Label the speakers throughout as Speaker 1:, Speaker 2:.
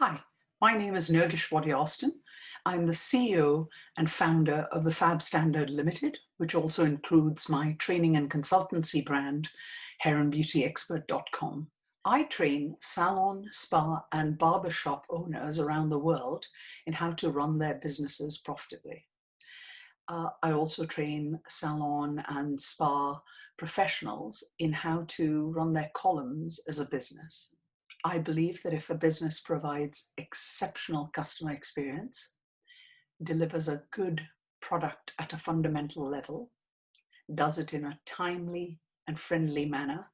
Speaker 1: Hi, my name is Nergish Wadia-Austin. I'm the CEO and founder of the Fab Standard Limited, which also includes my training and consultancy brand, hairandbeautyexpert.com. I train salon, spa, and barbershop owners around the world in how to run their businesses profitably. I also train salon and spa professionals in how to run their columns as a business. I believe that if a business provides exceptional customer experience, delivers a good product at a fundamental level, does it in a timely and friendly manner,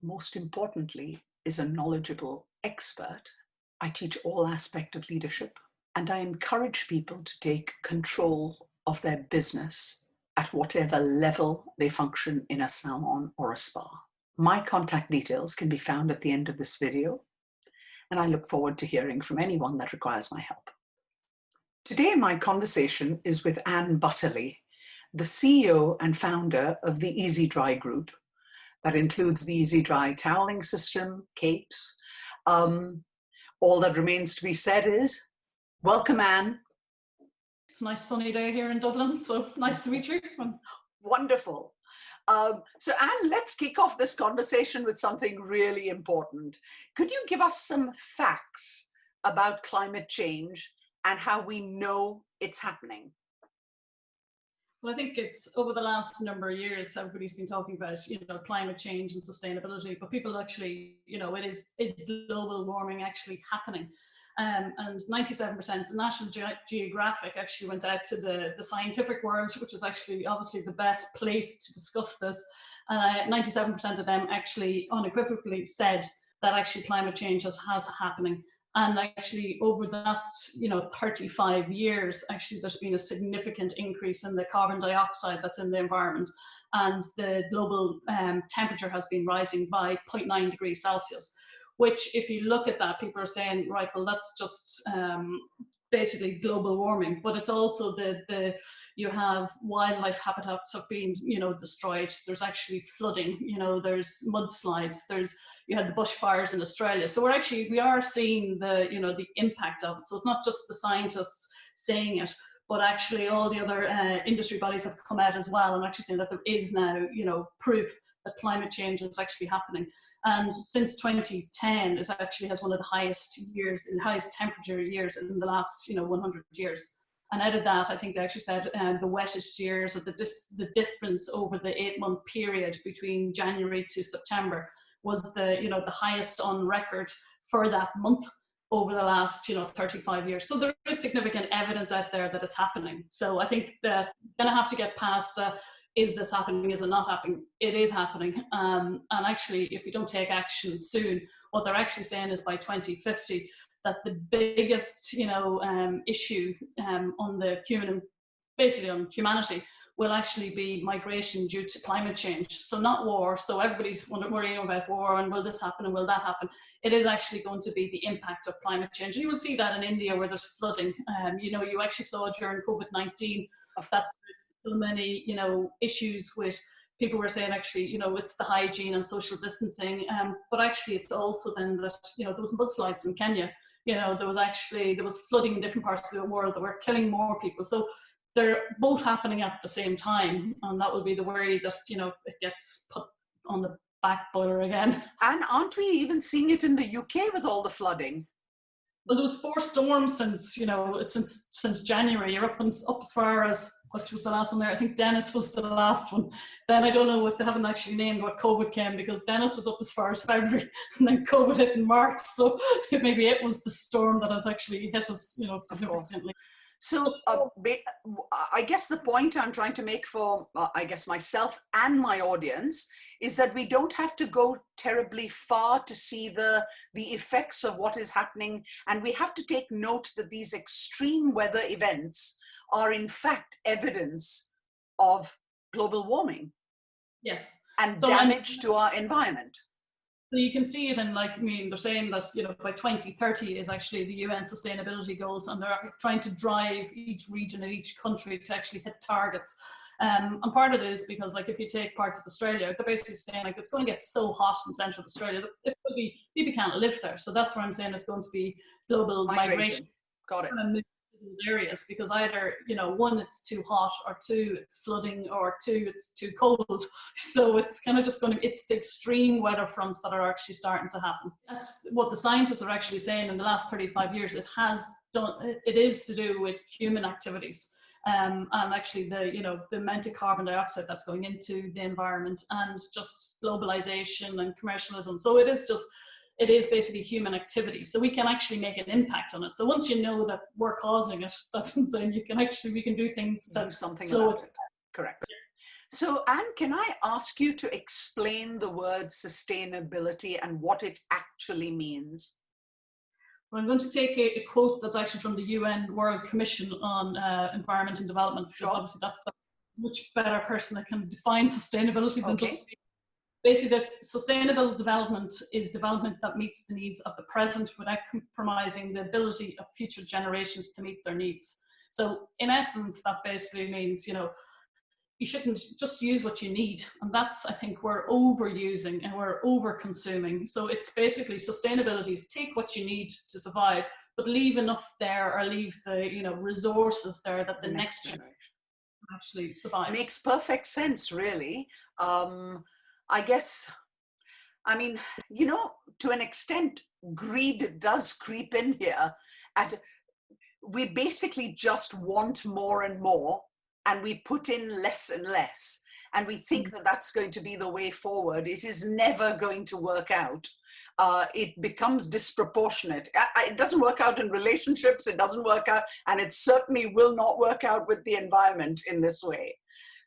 Speaker 1: most importantly, is a knowledgeable expert. I teach all aspects of leadership, and I encourage people to take control of their business at whatever level they function in a salon or a spa. My contact details can be found at the end of this video, and I look forward to hearing from anyone that requires my help. Today, my conversation is with Anne Butterley, the CEO and founder of the EasyDry group. That includes the EasyDry toweling system, capes. All that remains to be said is, welcome, Anne.
Speaker 2: It's a nice sunny day here in Dublin, so nice to meet you.
Speaker 1: Wonderful. So Anne, let's kick off this conversation with something really important. Could you give us some facts about climate change and how we know it's happening?
Speaker 2: Well, I think it's over the last number of years, everybody's been talking about, climate change and sustainability, but people actually, is global warming actually happening? And 97%, National Geographic actually went out to the scientific world, which is actually obviously the best place to discuss this. 97% of them actually unequivocally said that actually climate change has happening. And actually over the last, 35 years, actually there's been a significant increase in the carbon dioxide that's in the environment. And the global temperature has been rising by 0.9 degrees Celsius. Which, if you look at that, people are saying, right, well, that's just basically global warming. But it's also you have wildlife habitats have been, destroyed. There's actually flooding. There's mudslides. You had the bushfires in Australia. So we are seeing the impact of it. So it's not just the scientists saying it, but actually all the other industry bodies have come out as well and actually saying that there is now, proof that climate change is actually happening. And since 2010, it actually has one of the highest temperature years in the last 100 years. And out of that, I think they actually said the wettest years, or the difference over the 8-month period between January to September was the highest on record for that month over the last 35 years. So there is significant evidence out there that it's happening. So I think that we're going to have to get past is this happening? Is it not happening? It is happening. And actually, if we don't take action soon, what they're actually saying is by 2050, that the biggest, issue on humanity will actually be migration due to climate change. So not war. So everybody's worrying about war and will this happen and will that happen? It is actually going to be the impact of climate change. And you will see that in India where there's flooding. You actually saw during COVID-19 that there's so many, issues with people were saying actually, it's the hygiene and social distancing. But actually it's also then that, there was mudslides in Kenya. There was flooding in different parts of the world that were killing more people. So they're both happening at the same time, and that will be the worry that it gets put on the back burner again.
Speaker 1: And aren't we even seeing it in the UK with all the flooding?
Speaker 2: Well, there was 4 storms since January. You're up as far as, what was the last one there? I think Dennis was the last one. Then I don't know if they haven't actually named what COVID came, because Dennis was up as far as February and then COVID hit in March. So maybe it was the storm that has actually hit us, significantly.
Speaker 1: So I guess the point I'm trying to make for, I guess, myself and my audience is that we don't have to go terribly far to see the effects of what is happening. And we have to take note that these extreme weather events are in fact evidence of global warming.
Speaker 2: Yes.
Speaker 1: And damage to our environment.
Speaker 2: So you can see it in, they're saying that, by 2030 is actually the UN sustainability goals, and they're trying to drive each region and each country to actually hit targets. And part of it is because, like, if you take parts of Australia, they're basically saying, like, it's going to get so hot in central Australia that it could be, people can't live there. So that's where I'm saying it's going to be global migration.
Speaker 1: Got it.
Speaker 2: And move to those areas, because either, you know, one, it's too hot, or two, it's flooding, or two, it's too cold. So it's kind of just going to, it's the extreme weather fronts that are actually starting to happen. That's what the scientists are actually saying in the last 35 years. It is to do with human activities. And actually the amount of carbon dioxide that's going into the environment, and just globalization and commercialism. So it is basically human activity. So we can actually make an impact on it. So once you know that we're causing it, that's what I'm saying, we can do things to
Speaker 1: do something
Speaker 2: slow
Speaker 1: about it. Correct. So Anne, can I ask you to explain the word sustainability and what it actually means?
Speaker 2: Well, I'm going to take a quote that's actually from the UN World Commission on Environment and Development, because obviously that's a much better person that can define sustainability than just basically. This sustainable development is development that meets the needs of the present without compromising the ability of future generations to meet their needs. So in essence, that basically means, you know, you shouldn't just use what you need. And that's, I think, we're overusing and we're over consuming. So it's basically, sustainability is take what you need to survive, but leave enough there, or leave the, you know, resources there that the next generation can actually survive.
Speaker 1: Makes perfect sense, really. I guess, I mean, you know, to an extent, greed does creep in here. And we basically just want more and more, and we put in less and less. And we think that that's going to be the way forward. It is never going to work out. It becomes disproportionate. It doesn't work out in relationships. It doesn't work out, and it certainly will not work out with the environment in this way.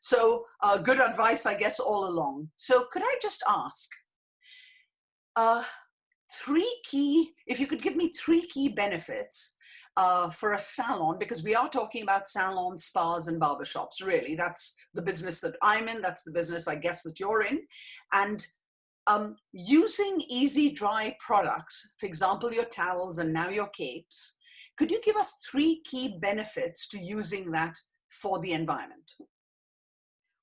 Speaker 1: So good advice, I guess, all along. So could I just ask, if you could give me 3 key benefits for a salon, because we are talking about salons, spas, and barbershops, really. That's the business that I'm in. That's the business, I guess, that you're in. And using EasyDry products, for example, your towels and now your capes, could you give us 3 key benefits to using that for the environment?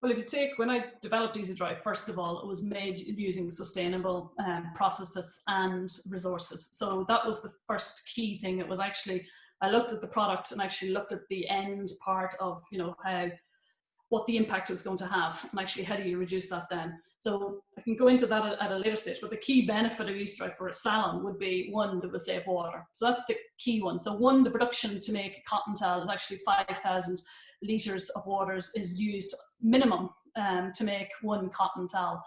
Speaker 2: Well, if you take, when I developed EasyDry, first of all, it was made using sustainable processes and resources. So that was the first key thing. It was actually, I looked at the product and actually looked at the end part of, you know, what the impact it was going to have, and actually how do you reduce that then. So I can go into that at a later stage, but the key benefit of EasyDry for a salon would be, one, that would save water. So that's the key one. So one, the production to make a cotton towel is actually 5,000 litres of water is used minimum to make 1 cotton towel.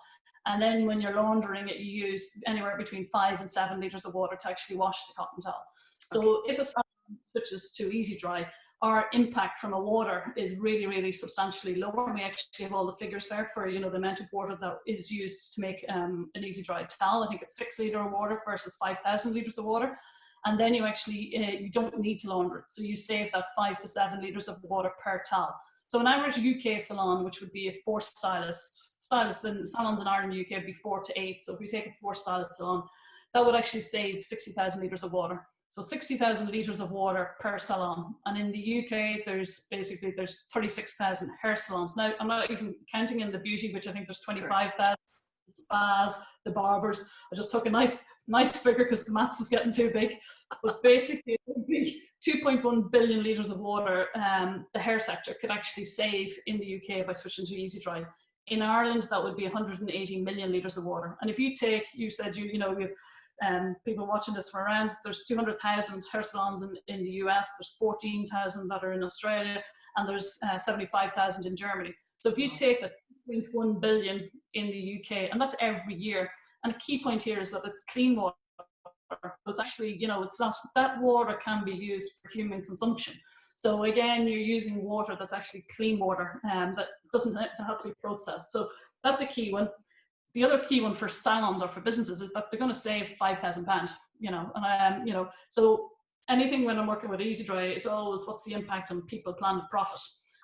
Speaker 2: And then when you're laundering it, you use anywhere between 5 and 7 litres of water to actually wash the cotton towel. So if a salon switches to EasyDry, our impact from a water is really, really substantially lower. And we actually have all the figures there for, you know, the amount of water that is used to make an EasyDry towel. I think it's 6 litre of water versus 5,000 litres of water. And then you actually, you don't need to launder it. So you save that 5 to 7 litres of water per towel. So an average UK salon, which would be a 4 stylists in salons in Ireland and UK would be 4 to 8. So if we take a 4 stylist salon, that would actually save 60,000 litres of water. So 60,000 litres of water per salon. And in the UK, there's 36,000 hair salons. Now, I'm not even counting in the beauty, which I think there's 25,000. The spas, the barbers. I just took a nice figure because the maths was getting too big. But basically, it would be 2.1 billion litres of water the hair sector could actually save in the UK by switching to EasyDry. In Ireland, that would be 180 million litres of water. And if you take, you said, you know, we have people watching this from around, there's 200,000 hair salons in the US, there's 14,000 that are in Australia, and there's 75,000 in Germany. So if you take the 2.1 billion in the UK, and that's every year. And a key point here is that it's clean water. So it's actually, you know, it's not, that water can be used for human consumption. So again, you're using water that's actually clean water that doesn't have to be processed. So that's a key one. The other key one for salons or for businesses is that they're going to save £5,000, you know, and you know, so anything when I'm working with EasyDry, it's always what's the impact on people, planet, profit.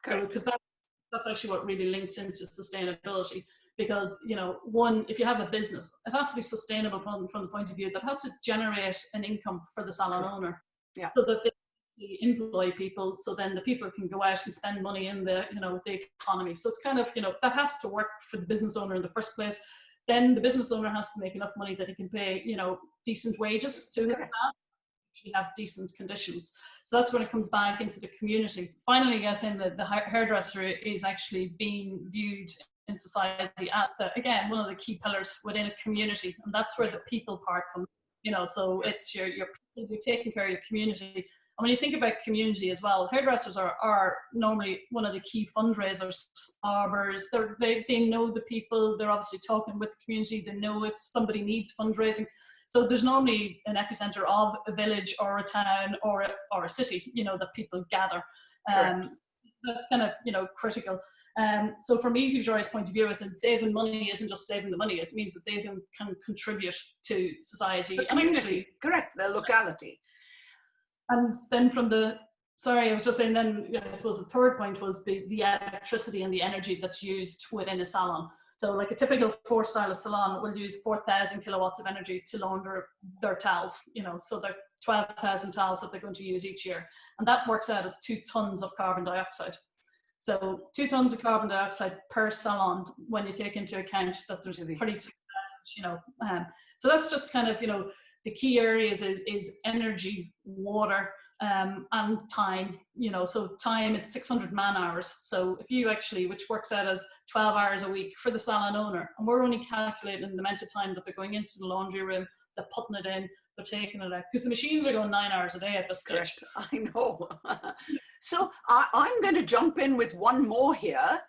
Speaker 2: So because that's actually what really links into sustainability. Because, you know, one, if you have a business, it has to be sustainable from the point of view that has to generate an income for the salon owner.
Speaker 1: Yeah.
Speaker 2: So that they employ people, so then the people can go out and spend money in the, the economy. So it's kind of, that has to work for the business owner in the first place. Then the business owner has to make enough money that he can pay, decent wages to his staff, actually have decent conditions. So that's when it comes back into the community. Finally, I guess, in the hairdresser is actually being viewed in society as again, one of the key pillars within a community, and that's where the people part comes. So it's your people, you're taking care of your community. And when you think about community as well, hairdressers are normally one of the key fundraisers. Barbers, they know the people, they're obviously talking with the community, they know if somebody needs fundraising. So there's normally an epicenter of a village or a town or a city, that people gather. That's kind of, critical. So from EasyDry's point of view, I said saving money isn't just saving the money. It means that they can contribute to society.
Speaker 1: The community, correct, the locality. And
Speaker 2: then I was just saying then, I suppose the third point was the electricity and the energy that's used within a salon. So like a typical 4-stylist salon will use 4,000 kilowatts of energy to launder their towels, so they're 12,000 towels that they're going to use each year. And that works out as 2 tons of carbon dioxide. So 2 tons of carbon dioxide per salon when you take into account that there's 36,000, so that's just kind of, the key areas is energy, water, and time, so time, it's 600 man hours. So if you actually, which works out as 12 hours a week for the salon owner, and we're only calculating the amount of time that they're going into the laundry room, they're putting it in, they're taking it out, because the machines are going 9 hours a day at this stage.
Speaker 1: Correct. I know. So I'm going to jump in with one more here.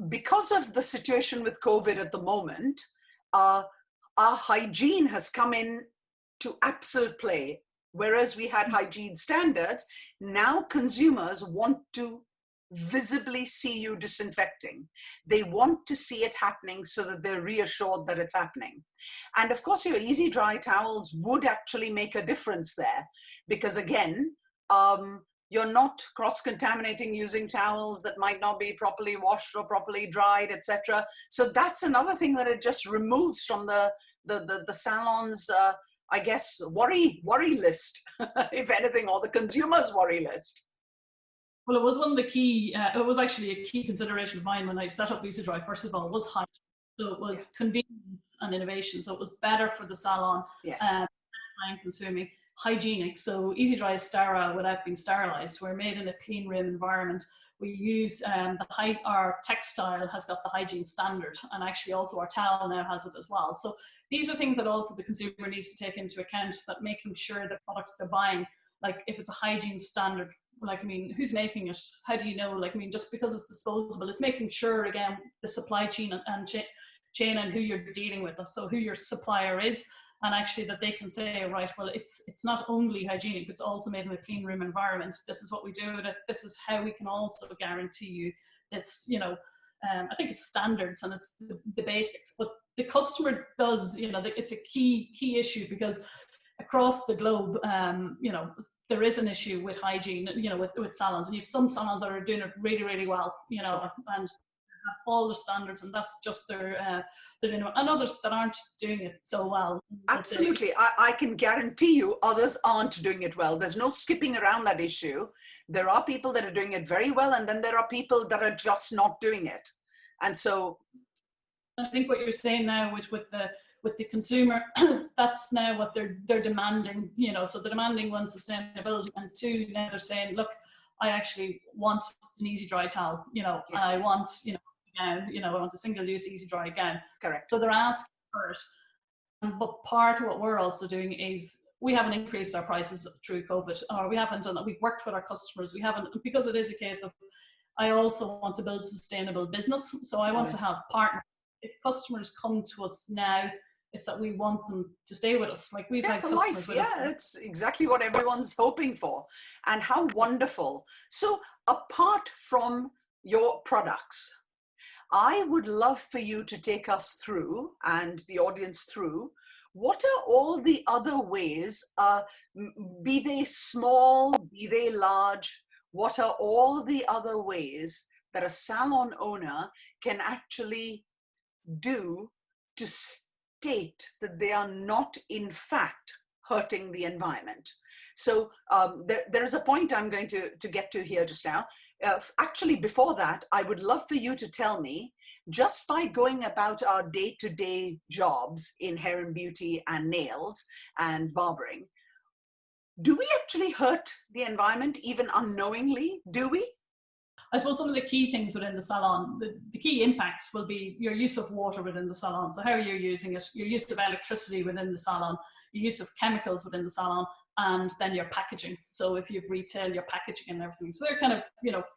Speaker 1: Because of the situation with COVID at the moment, our hygiene has come in to absolute play. Whereas we had hygiene standards, now consumers want to visibly see you disinfecting. They want to see it happening so that they're reassured that it's happening. And of course, your EasyDry towels would actually make a difference there, because again, you're not cross-contaminating using towels that might not be properly washed or properly dried, etc. So that's another thing that it just removes from the salon's I guess, worry list, if anything, or the consumer's worry list.
Speaker 2: Well, it was one of the key, it was actually a key consideration of mine when I set up EasyDry, first of all, was hygiene. So it was convenience and innovation. So it was better for the salon, time consuming, hygienic. So EasyDry is sterile without being sterilized. We're made in a clean room environment. We use our textile has got the hygiene standard, and actually also our towel now has it as well. So these are things that also the consumer needs to take into account, that making sure the products they're buying, like if it's a hygiene standard, who's making it? How do you know? Just because it's disposable, it's making sure, again, the supply chain and chain and who you're dealing with, so who your supplier is, and actually that they can say, right, well, it's not only hygienic, it's also made in a clean room environment. This is what we do with it. This is how we can also guarantee you this, I think it's standards and it's the basics, but the customer does, it's a key issue, because across the globe, there is an issue with hygiene, with salons, and you have some salons that are doing it really, really well,
Speaker 1: Sure.
Speaker 2: and have all the standards, and that's just they're doing it, and others that aren't doing it so well.
Speaker 1: Absolutely. I can guarantee you others aren't doing it well. There's no skipping around that issue. There are people that are doing it very well, and then there are people that are just not doing it. And so
Speaker 2: I think what you're saying now with the consumer, that's now what they're demanding, so they're demanding, one, sustainability, and two, now they're saying, look, I actually want an EasyDry towel, and I want, I want a single-use EasyDry gown.
Speaker 1: Correct.
Speaker 2: So they're asking for it. But part of what we're also doing is we haven't increased our prices through COVID, or we haven't done that. We've worked with our customers. We haven't, because it is a case of, I also want to build a sustainable business. So I want to have partners. If customers come to us now, it's that we want them to stay with us. Like we've had customers with us.
Speaker 1: Yeah, it's exactly what everyone's hoping for. And how wonderful. So apart from your products, I would love for you to take us through, and the audience through, what are all the other ways, be they small, be they large, what are all the other ways that a salon owner can actually do to state that they are not in fact hurting the environment. So there is a point I'm going to get to here just now. Actually, before that, I would love for you to tell me, just by going about our day-to-day jobs in hair and beauty and nails and barbering, do we actually hurt the environment even unknowingly? Do we?
Speaker 2: I suppose some of the key things within the salon, the key impacts will be your use of water within the salon. So how you're using it, your use of electricity within the salon, your use of chemicals within the salon, and then your packaging. So if you've retail, your packaging and everything. So they're kind of,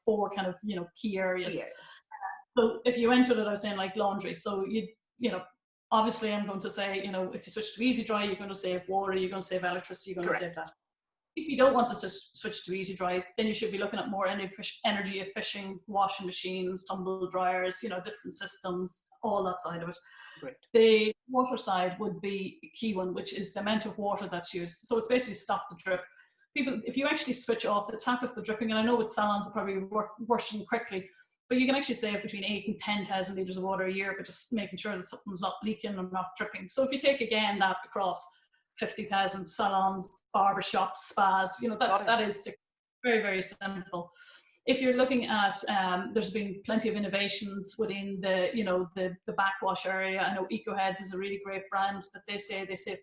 Speaker 2: four kind of, key areas.
Speaker 1: Yes.
Speaker 2: So if you enter it, I was saying like laundry. So obviously I'm going to say, if you switch to EasyDry, you're going to save water, you're going to save electricity, you're going to save that. If you don't want to switch to EasyDry, then you should be looking at more energy efficient washing machines, tumble dryers, different systems, all that side of it.
Speaker 1: Great.
Speaker 2: The water side would be a key one, which is the amount of water that's used. So it's basically stop the drip. People, if you actually switch off the tap of the dripping, and I know with salons are probably working quickly, but you can actually save between 8,000 and 10,000 litres of water a year, but just making sure that something's not leaking and not dripping. So if you take again that across 50,000 salons, barbershops, spas, that is very, very simple. If you're looking at, there's been plenty of innovations within the backwash area. I know EcoHeads is a really great brand that they save 56%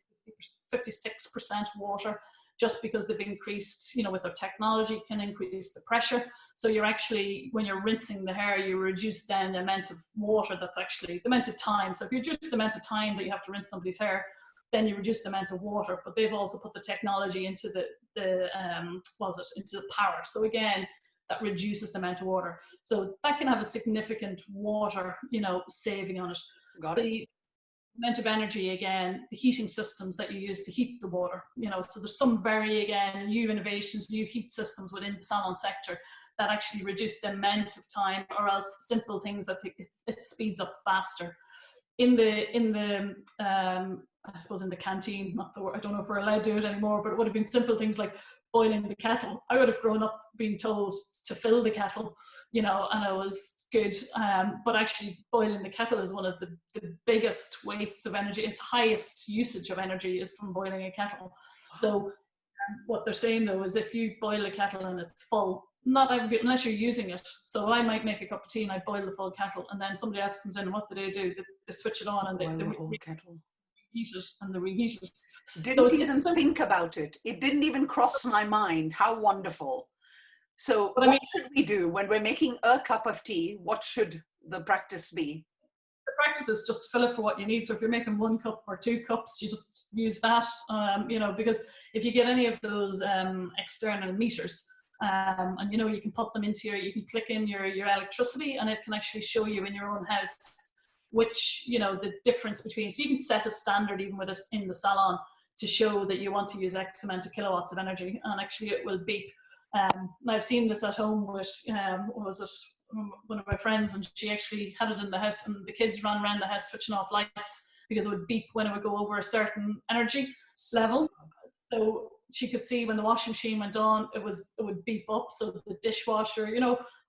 Speaker 2: water just because they've increased, with their technology can increase the pressure. So you're actually, when you're rinsing the hair, you reduce then the amount of water that's actually, the amount of time. So if you reduce the amount of time that you have to rinse somebody's hair, then you reduce the amount of water, but they've also put the technology into into the power. So again, that reduces the amount of water. So that can have a significant water, saving on it.
Speaker 1: Got it.
Speaker 2: The amount of energy, again, the heating systems that you use to heat the water, so there's some new innovations, new heat systems within the salon sector that actually reduce the amount of time, or else simple things that it speeds up faster. In the I suppose in the canteen, I don't know if we're allowed to do it anymore, but it would have been simple things like boiling the kettle. I would have grown up being told to fill the kettle, and I was good. But actually boiling the kettle is one of the biggest wastes of energy. Its highest usage of energy is from boiling a kettle. So what they're saying though is if you boil a kettle and it's full, not every, unless you're using it. So I might make a cup of tea and I boil the full kettle, and then somebody else comes in and what do? They switch it on and they
Speaker 1: the whole kettle.
Speaker 2: Reheat it and they reheat it.
Speaker 1: Didn't even think about it. It didn't even cross my mind. How wonderful. So what should we do when we're making a cup of tea? What should the practice be?
Speaker 2: The practice is just fill it for what you need. So if you're making 1 cup or 2 cups, you just use that, because if you get any of those external meters, and you can put them into you can click in your electricity, and it can actually show you in your own house which, the difference between, so you can set a standard even with us in the salon to show that you want to use X amount of kilowatts of energy, and actually it will beep. I've seen this at home with, one of my friends, and she actually had it in the house, and the kids ran around the house switching off lights because it would beep when it would go over a certain energy level. So she could see when the washing machine went on, it would beep up. So the dishwasher,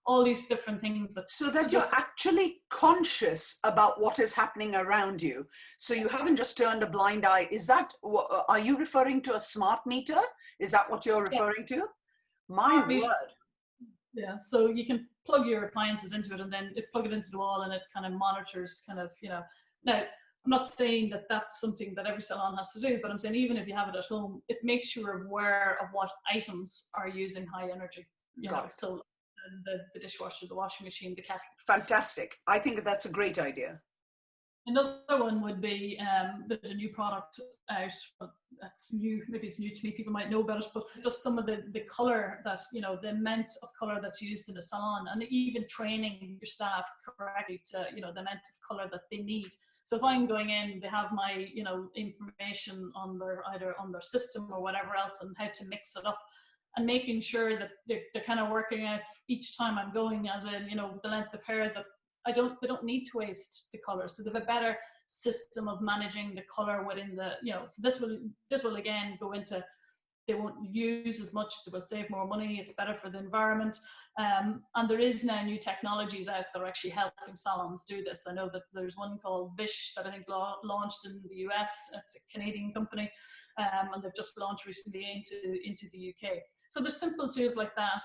Speaker 2: all these different things.
Speaker 1: So that you're actually conscious about what is happening around you. So you haven't just turned a blind eye. Are you referring to a smart meter? Is that what you're referring to? My word.
Speaker 2: Yeah, so you can plug your appliances into it and then plug it into the wall, and it kind of monitors Now, I'm not saying that that's something that every salon has to do, but I'm saying even if you have it at home, it makes you aware of what items are using high energy. So the dishwasher, the washing machine, the kettle.
Speaker 1: Fantastic. I think that's a great idea.
Speaker 2: Another one would be, there's a new product out, that's new, maybe it's new to me, people might know about it, but just some of the colour that, the amount of colour that's used in the salon, and even training your staff correctly to, the amount of colour that they need. So if I'm going in, they have my, information on either on their system or whatever else, and how to mix it up, and making sure that they're kind of working out each time I'm going, as in, the length of hair that they don't need to waste the colour. So they have a better system of managing the colour within the, so this will again go into, they won't use as much, they will save more money, it's better for the environment. And there is now new technologies out that are actually helping salons do this. I know that there's one called Vish that I think launched in the US, it's a Canadian company, and they've just launched recently into the UK. So there's simple tools like that.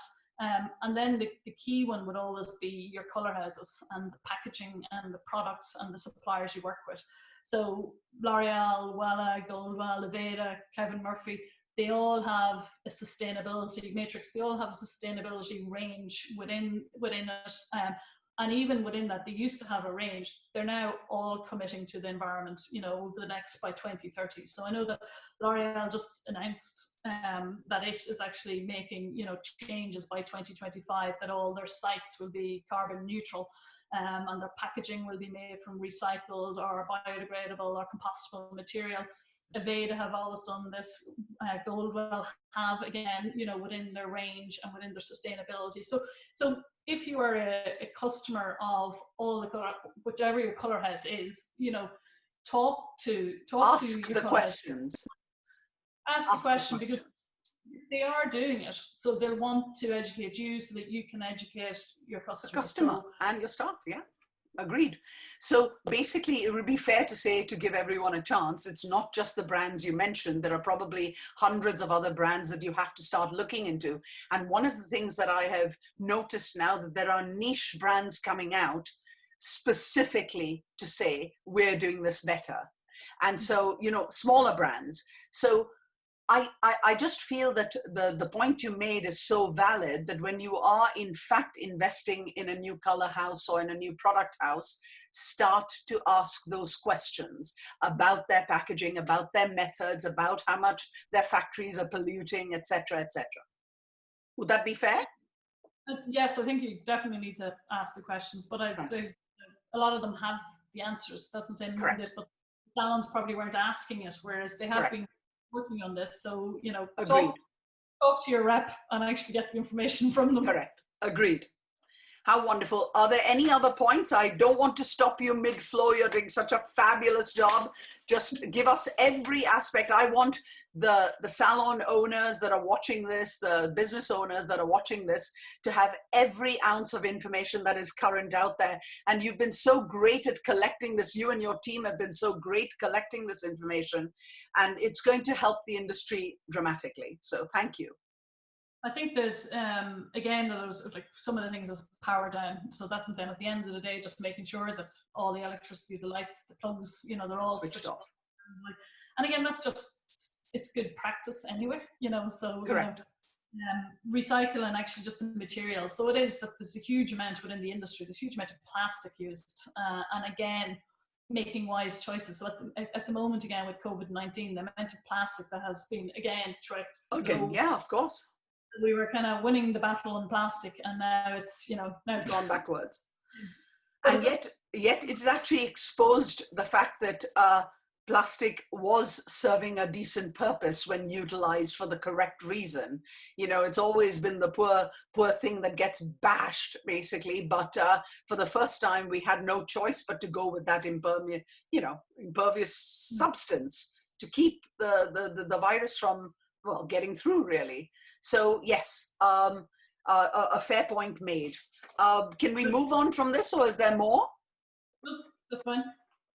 Speaker 2: And then the key one would always be your colour houses and the packaging and the products and the suppliers you work with. So L'Oreal, Wella, Goldwell, Aveda, Kevin Murphy, they all have a sustainability matrix. They all have a sustainability range within it. And even within that, they used to have a range. They're now all committing to the environment, over the next by 2030. So I know that L'Oreal just announced that it is actually making, changes by 2025, that all their sites will be carbon neutral, and their packaging will be made from recycled or biodegradable or compostable material. Aveda have always done this. Goldwell have, again, within their range and within their sustainability. So if you are a customer of all the color, whichever your colour house is,
Speaker 1: ask the questions.
Speaker 2: Ask the question, because they are doing it, so they'll want to educate you so that you can educate your customer.
Speaker 1: The customer and your staff, yeah. Agreed. So basically, it would be fair to say, to give everyone a chance, it's not just the brands you mentioned. There are probably hundreds of other brands that you have to start looking into. And one of the things that I have noticed now, that there are niche brands coming out specifically to say, we're doing this better. And so, smaller brands. So I just feel that the point you made is so valid, that when you are in fact investing in a new color house or in a new product house, start to ask those questions about their packaging, about their methods, about how much their factories are polluting, etc., etc. Would that be fair?
Speaker 2: Yes, I think you definitely need to ask the questions, but I'd say a lot of them have the answers. That's what I'm saying. This, but salons probably weren't asking it, whereas they have been working on this. So, talk to your rep and actually get the information from them.
Speaker 1: Correct. Agreed. How wonderful. Are there any other points? I don't want to stop you mid-flow. You're doing such a fabulous job. Just give us every aspect. I want the salon owners that are watching this, the business owners that are watching this, to have every ounce of information that is current out there. And you've been so great at collecting this. You and your team have been so great collecting this information, and it's going to help the industry dramatically. So thank you.
Speaker 2: I think that, again, there's like some of the things is power down. So that's insane. At the end of the day, just making sure that all the electricity, the lights, the plugs, they're all switched off. And again, that's just, it's good practice anyway, so
Speaker 1: correct.
Speaker 2: Recycle and actually just the material. So it is that there's a huge amount within the industry, there's a huge amount of plastic used. And again, making wise choices. So at the moment, again, with COVID-19, the amount of plastic that has been, again, tricked.
Speaker 1: Okay, yeah, of course.
Speaker 2: We were kind of winning the battle in plastic, and now it's, now
Speaker 1: it's gone backwards. And yet it's actually exposed the fact that plastic was serving a decent purpose when utilized for the correct reason. It's always been the poor thing that gets bashed, basically. But for the first time, we had no choice but to go with that impervious substance to keep the virus from, getting through, really. So yes, a fair point made. Can we move on from this, or is there more?
Speaker 2: That's fine.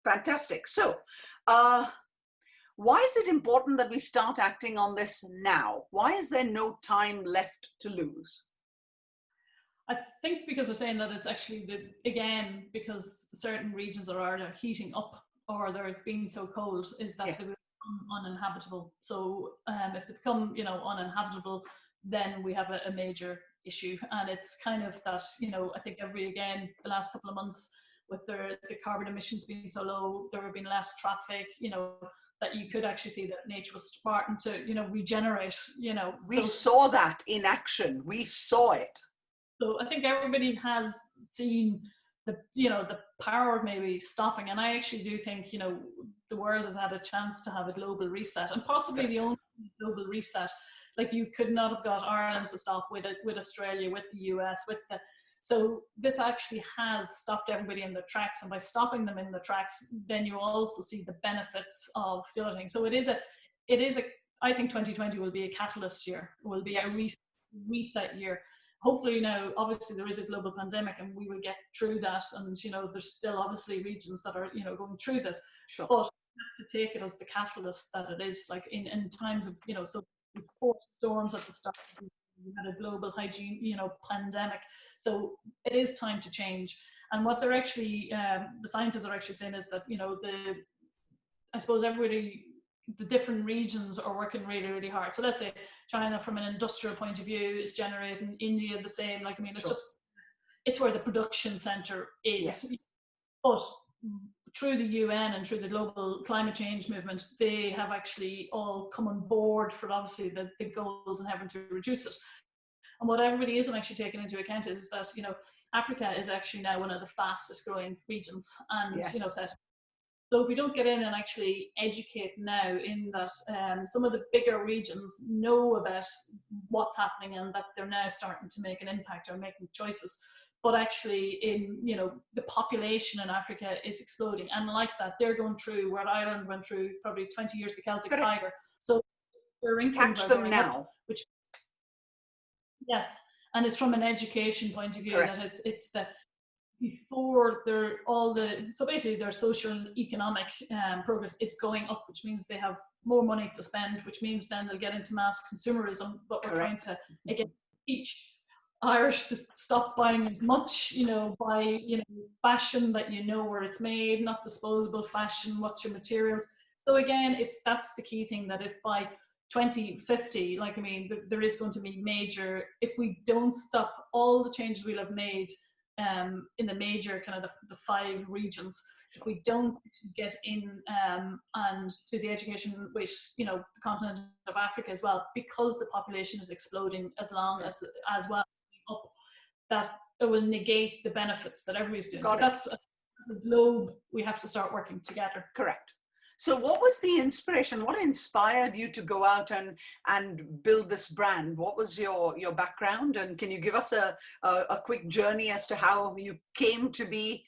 Speaker 1: Fantastic. So why is it important that we start acting on this now? Why is there no time left to lose?
Speaker 2: I think because they're saying that it's actually, again, because certain regions are either heating up or they're being so cold, is that they will become uninhabitable. So if they become, uninhabitable, then we have a major issue. And it's kind of that, I think the last couple of months, with the carbon emissions being so low, there have been less traffic, that you could actually see that nature was starting to, regenerate,
Speaker 1: We saw that in action. We saw it.
Speaker 2: So I think everybody has seen the power of maybe stopping. And I actually do think, the world has had a chance to have a global reset, and possibly the only global reset. Like, you could not have got Ireland to stop with Australia, with the US, so this actually has stopped everybody in their tracks, and by stopping them in their tracks, then you also see the benefits of the other thing. So it is I think 2020 will be a catalyst year. It will be a reset year. Hopefully, now, obviously there is a global pandemic and we will get through that, and there's still obviously regions that are going through this.
Speaker 1: Sure.
Speaker 2: But to take it as the catalyst that it is, like in times of, so four storms at the start. We had a global hygiene, pandemic. So it is time to change. And what they're actually, the scientists are actually saying is that, I suppose the different regions are working really, really hard. So let's say China, from an industrial point of view, is generating, India the same. Like, I mean, it's it's where the production center is.
Speaker 1: Yes.
Speaker 2: But through the UN and through the global climate change movement, they have actually all come on board for obviously the big goals and having to reduce it. And what everybody isn't actually taking into account is that, Africa is actually now one of the fastest growing regions. And, so if we don't get in and actually educate now in that some of the bigger regions know about what's happening and that they're now starting to make an impact or making choices. But actually the population in Africa is exploding. And like that, they're going through what Ireland went through probably 20 years, the Celtic Tiger. So their incomes
Speaker 1: catch
Speaker 2: are
Speaker 1: them
Speaker 2: going
Speaker 1: now.
Speaker 2: up, which, yes, and it's from an education point of view.
Speaker 1: Correct.
Speaker 2: That it's that before they're so basically their social and economic progress is going up, which means they have more money to spend, which means then they'll get into mass consumerism. But we're trying to again teach Irish to stop buying as much, buy, fashion that where it's made, not disposable fashion, what's your materials. So again, that's the key thing, that if by 2050, like, I mean, there is going to be major, if we don't stop all the changes we'll have made in the major kind of the 5 regions, if we don't get in and do the education with the continent of Africa as well, because the population is exploding as well up, that it will negate the benefits that everybody's doing. So that's the globe. We have to start working together.
Speaker 1: Correct. So what was the inspiration? What inspired you to go out and build this brand? What was your background? And can you give us a quick journey as to how you came to be?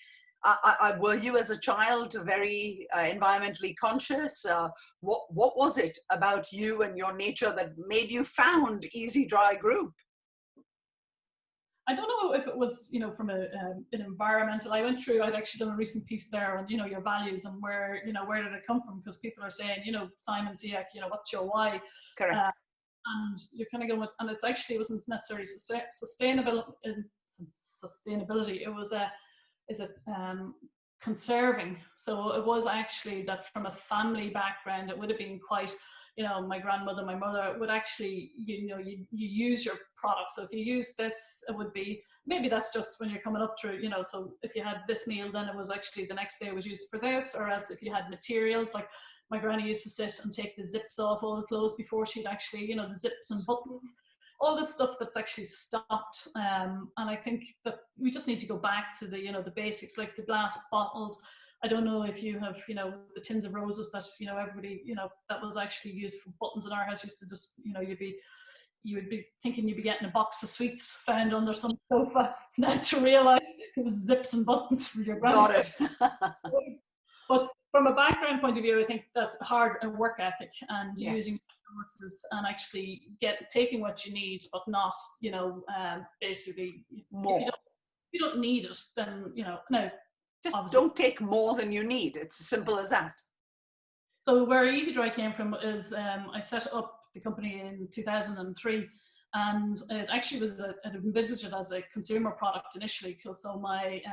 Speaker 1: Were you as a child very environmentally conscious? What was it about you and your nature that made you found EasyDry Group?
Speaker 2: I don't know if it was, from an environmental, I'd actually done a recent piece there on, your values and where did it come from? Because people are saying, Simon Ziyech, what's your why?
Speaker 1: Correct.
Speaker 2: And you're kind of going with, and it wasn't necessarily sustainability. It was conserving. So it was actually that from a family background, it would have been quite, my grandmother, my mother would actually, you use your product. So if you use this, it would be, maybe that's just when you're coming up through, so if you had this meal, then it was actually the next day was used for this, or else if you had materials, like my granny used to sit and take the zips off all the clothes before she'd actually, the zips and buttons, all this stuff that's actually stopped. And I think that we just need to go back to the, the basics, like the glass bottles. I don't know if you have, the tins of roses that, everybody, that was actually used for buttons in our house. Used to just, you would be thinking you'd be getting a box of sweets found under some sofa, not to realize it was zips and buttons for your grandmother.
Speaker 1: Got it.
Speaker 2: But from a background point of view, I think that hard work ethic and using resources and actually taking what you need, but not, basically,
Speaker 1: more.
Speaker 2: If you don't need it, then, no.
Speaker 1: Just
Speaker 2: obviously.
Speaker 1: Don't take more than you need. It's as simple as that.
Speaker 2: So where EasyDry came from is I set up the company in 2003, and it actually was I envisaged it as a consumer product initially. So my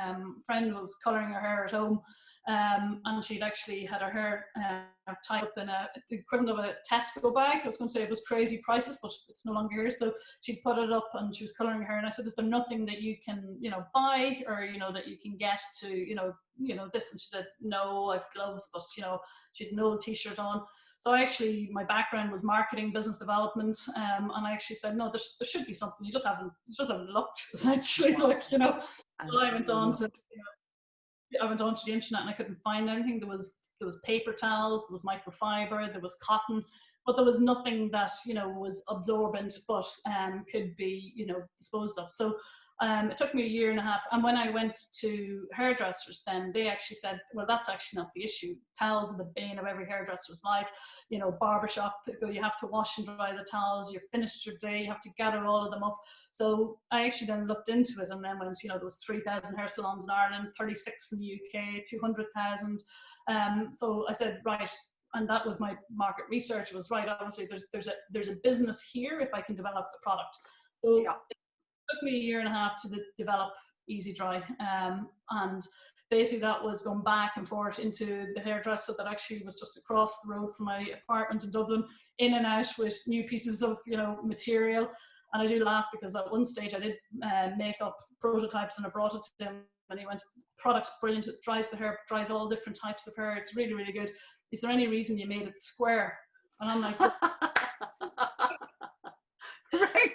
Speaker 2: friend was colouring her hair at home, and she'd actually had her hair tied up in the equivalent of a Tesco bag. I was going to say it was crazy prices, but it's no longer here. So she'd put it up and she was colouring her hair, and I said, is there nothing that you can, buy or, that you can get to, this? And she said, no, I've gloves, but, she had an old t-shirt on. So my background was marketing, business development, and I actually said, no, there should be something. You just haven't looked, essentially. Like, So I went on to, I went onto the internet and I couldn't find anything. There was paper towels, there was microfiber, there was cotton, but there was nothing that was absorbent but could be disposed of. So it took me a year and a half, and when I went to hairdressers, then they actually said, well, that's actually not the issue. Towels are the bane of every hairdresser's life. Barbershop, you have to wash and dry the towels, you're finished your day, you have to gather all of them up. So I actually then looked into it and then went, there was 3,000 hair salons in Ireland, 36 in the UK, 200,000. So I said, right, and that was my market research, was right, obviously there's a business here if I can develop the product. So
Speaker 1: Yeah.
Speaker 2: it took me a year and a half to develop EasyDry, and basically that was going back and forth into the hairdresser that actually was just across the road from my apartment in Dublin, in and out with new pieces of material. And I do laugh because at one stage I did make up prototypes and I brought it to him, and he went, "Product's brilliant, it dries the hair, dries all different types of hair, it's really, really good. Is there any reason you made it square?" And I'm like,
Speaker 1: right.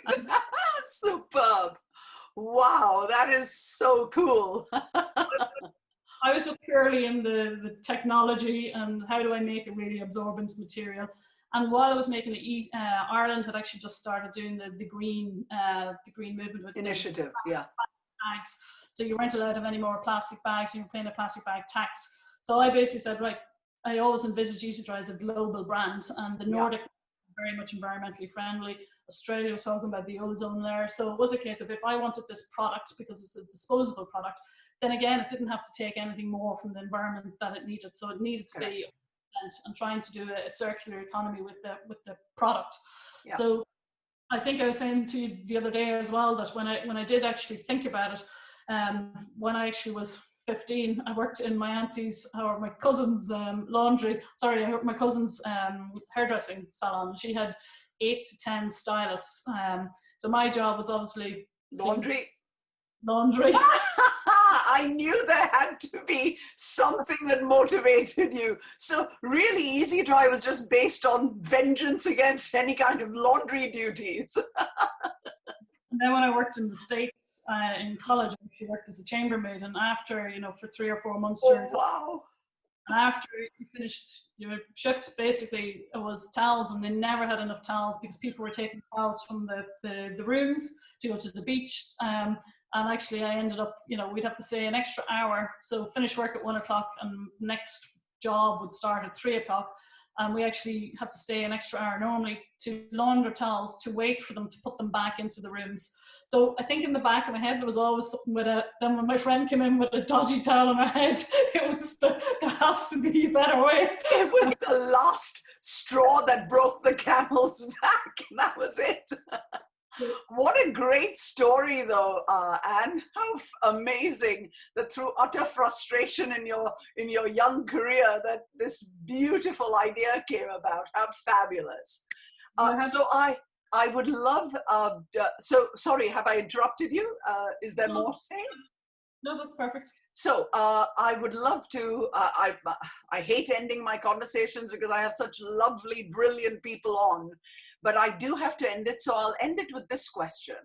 Speaker 1: Superb. Wow, that is so cool.
Speaker 2: I was just purely in the technology and how do I make a really absorbent material. And while I was making it, Ireland had actually just started doing the green movement with
Speaker 1: Initiative, yeah.
Speaker 2: bags. So you weren't allowed to have any more plastic bags, and you were paying a plastic bag tax. So I basically said, right, I always envisaged EasyDry as a global brand, and the Nordic very much environmentally friendly. Australia was talking about the ozone layer. So it was a case of, if I wanted this product, because it's a disposable product, then again, it didn't have to take anything more from the environment that it needed. So it needed to be, and trying to do a circular economy with the product. Yeah. So I think I was saying to you the other day as well that when I did actually think about it, when I actually was 15, I worked in my auntie's or my cousin's my cousin's hairdressing salon. She had 8 to 10 stylists. So my job was obviously
Speaker 1: laundry. I knew there had to be something that motivated you. So really, EasyDry was just based on vengeance against any kind of laundry duties.
Speaker 2: And then when I worked in the States in college, I actually worked as a chambermaid. And after, for 3 or 4 months during and after you finished your shift, basically it was towels, and they never had enough towels because people were taking towels from the rooms to go to the beach. And actually I ended up, we'd have to stay an extra hour. So finish work at 1 o'clock and next job would start at 3 o'clock. And we actually had to stay an extra hour normally to launder towels, to wait for them to put them back into the rooms. So I think in the back of my head, there was always something then when my friend came in with a dodgy towel on her head, it was there has to be a better way.
Speaker 1: It was the last straw that broke the camel's back. That was it. What a great story though, Anne. How amazing that through utter frustration in your young career that this beautiful idea came about. How fabulous. So I would love, so sorry, have I interrupted you? Is there more to say?
Speaker 2: No, that's perfect.
Speaker 1: So I would love to, I hate ending my conversations because I have such lovely, brilliant people on, but I do have to end it. So I'll end it with this question.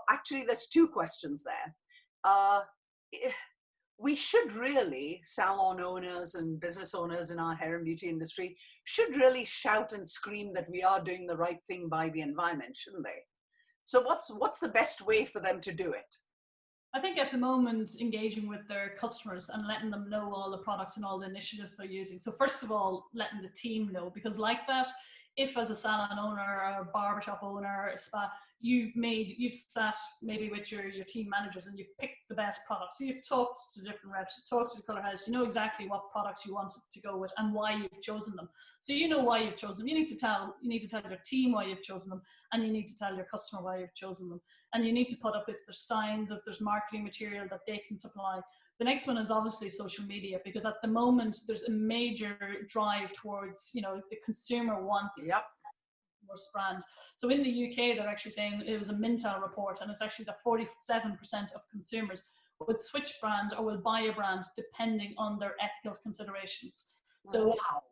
Speaker 1: Actually, there's 2 questions there. We should really, salon owners and business owners in our hair and beauty industry, should really shout and scream that we are doing the right thing by the environment, shouldn't they? So what's the best way for them to do it?
Speaker 2: I think at the moment, engaging with their customers and letting them know all the products and all the initiatives they're using. So first of all, letting the team know, because like that, if as a salon owner or a barbershop owner or a spa, you've sat maybe with your team managers and you've picked the best products. So you've talked to different reps, you've talked to the colour house, you know exactly what products you wanted to go with and why you've chosen them. So you know why you've chosen them. You need to tell your team why you've chosen them, and you need to tell your customer why you've chosen them. And you need to put up if there's signs, if there's marketing material that they can supply. The next one is obviously social media, because at the moment there's a major drive towards, the consumer wants more brand. So in the UK, they're actually saying, it was a Mintel report, and it's actually that 47% of consumers would switch brand or will buy a brand depending on their ethical considerations. So, wow.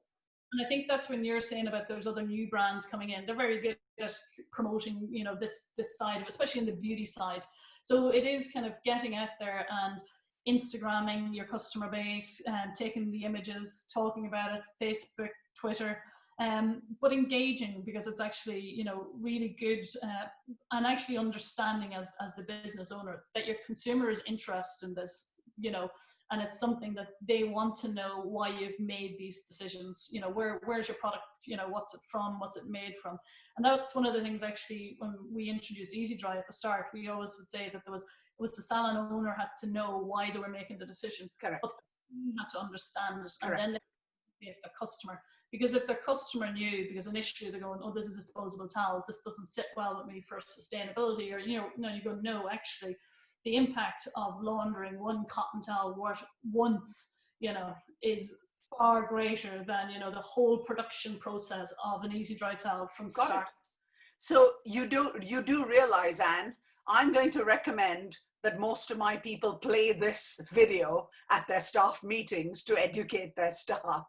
Speaker 2: And I think that's when you're saying about those other new brands coming in. They're very good at promoting, this side, especially in the beauty side. So it is kind of getting out there and Instagramming your customer base and taking the images, talking about it, Facebook, Twitter, but engaging, because it's actually, really good and actually understanding as the business owner that your consumer is interested in this, and it's something that they want to know why you've made these decisions. Where's your product? What's it from? What's it made from? And that's one of the things actually when we introduced EasyDry at the start, we always would say that it was the salon owner had to know why they were making the decision.
Speaker 1: Correct.
Speaker 2: But You have to understand it, and
Speaker 1: Correct.
Speaker 2: then if the customer, because if their customer knew, because initially they're going, oh, this is a disposable towel, this doesn't sit well with me for sustainability, or no, you go, no, actually the impact of laundering one cotton towel once, is far greater than, the whole production process of an EasyDry towel from
Speaker 1: Got
Speaker 2: start.
Speaker 1: it. So you do realize, Anne, I'm going to recommend that most of my people play this video at their staff meetings to educate their staff.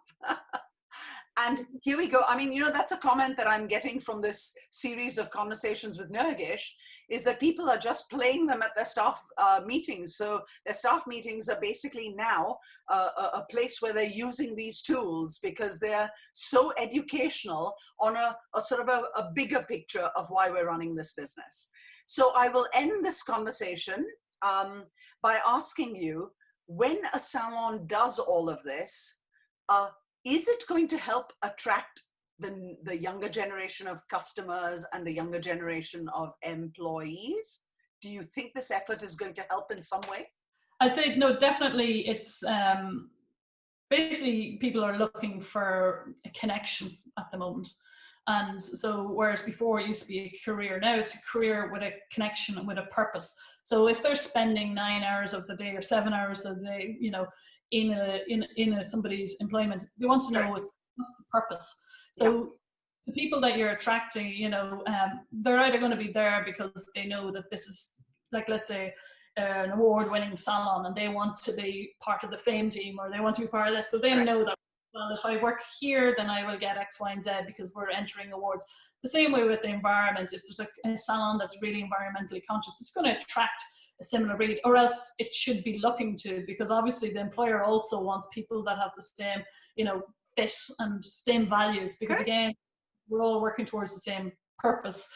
Speaker 1: And here we go. I mean, that's a comment that I'm getting from this series of conversations with Nergish, is that people are just playing them at their staff meetings. So their staff meetings are basically now a place where they're using these tools because they're so educational on a sort of a bigger picture of why we're running this business. So I will end this conversation by asking you, when a salon does all of this, is it going to help attract the younger generation of customers and the younger generation of employees? Do you think this effort is going to help in some way?
Speaker 2: I'd say no, definitely. It's basically people are looking for a connection at the moment. And so whereas before it used to be a career, now it's a career with a connection and with a purpose. So if they're spending 9 hours of the day or 7 hours of the day, in somebody's employment, they want to know what's the purpose. So the people that you're attracting, they're either going to be there because they know that this is, like, let's say, an award-winning salon, and they want to be part of the fame team, or they want to be part of this. So they know that, well, if I work here, then I will get X, Y, and Z because we're entering awards. The same way with the environment. If there's a salon that's really environmentally conscious, it's going to attract a similar breed, or else it should be looking to, because obviously the employer also wants people that have the same, fit and same values, because again, we're all working towards the same purpose,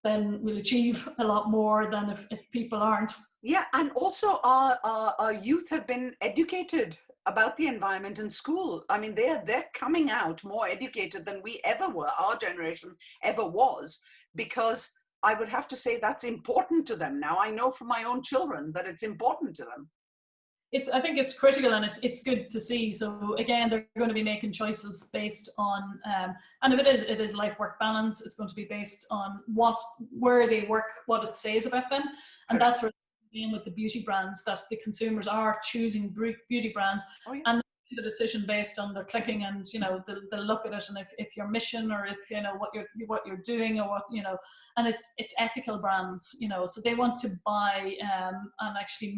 Speaker 2: then we'll achieve a lot more than if people aren't.
Speaker 1: Yeah, and also our youth have been educated about the environment in school. I mean, they're coming out more educated than we ever were, our generation ever was, because I would have to say that's important to them now. I know from my own children that it's important to them.
Speaker 2: I think it's critical, and it's good to see. So again, they're going to be making choices based on, and if it is life-work balance, it's going to be based on where they work, what it says about them, and that's where with the beauty brands, that the consumers are choosing beauty brands, and the decision based on their clicking and the look at it, and if your mission, or if what you're doing, or what and it's ethical brands, so they want to buy and actually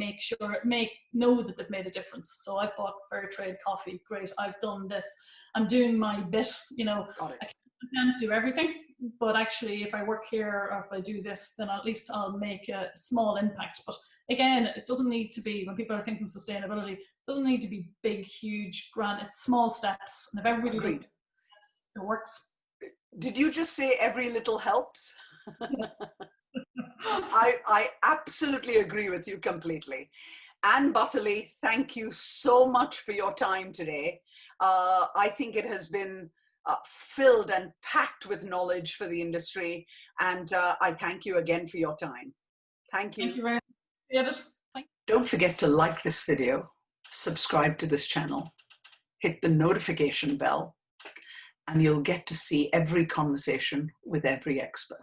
Speaker 2: know that they've made a difference. So I've bought fair trade coffee, great, I've done this, I'm doing my bit. I can't do everything, but actually if I work here, or if I do this, then at least I'll make a small impact. But again, it doesn't need to be, when people are thinking sustainability, it doesn't need to be big, huge, grand. It's small steps, and if everybody does it, it works.
Speaker 1: Did you just say every little helps? I absolutely agree with you completely. Anne Butterley, thank you so much for your time today. I think it has been filled and packed with knowledge for the industry, and I thank you again for your time. Thank you.
Speaker 2: Thank you very much.
Speaker 1: Don't forget to like this video, subscribe to this channel, hit the notification bell, and you'll get to see every conversation with every expert.